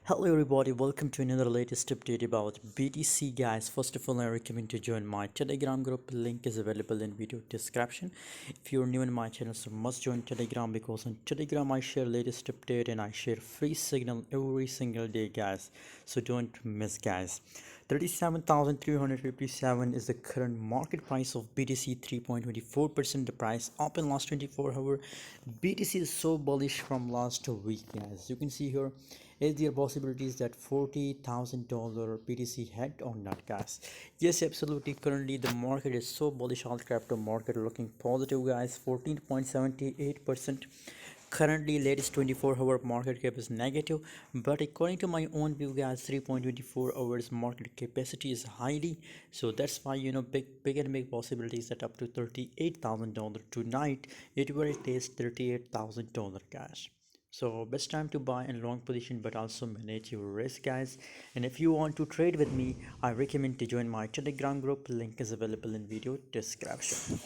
Hello everybody, welcome to another latest update about BTC guys. First of all, I recommend to join my Telegram group. Link is available in video description. If you're new in my channel, so must join Telegram because on Telegram I share latest update and I share free signal every single day guys. So don't miss guys. 37,357 is the current market price of BTC, 3.24% the price up in last 24 hours. BTC is so bullish from last week guys. You can see here is there possibilities that $40,000 BTC head or not guys? Yes, absolutely. Currently the market is so bullish, all crypto market looking positive guys. 14.78%. Currently latest 24-hour market cap is negative, but according to my own view guys, 3.24 hours market capacity is highly, so that's why big and big possibilities that up to $38,000 tonight it will taste $38,000 guys. So best time to buy in long position but also manage your risk guys. And if you want to trade with me, I recommend to join my Telegram group. Link is available in video description.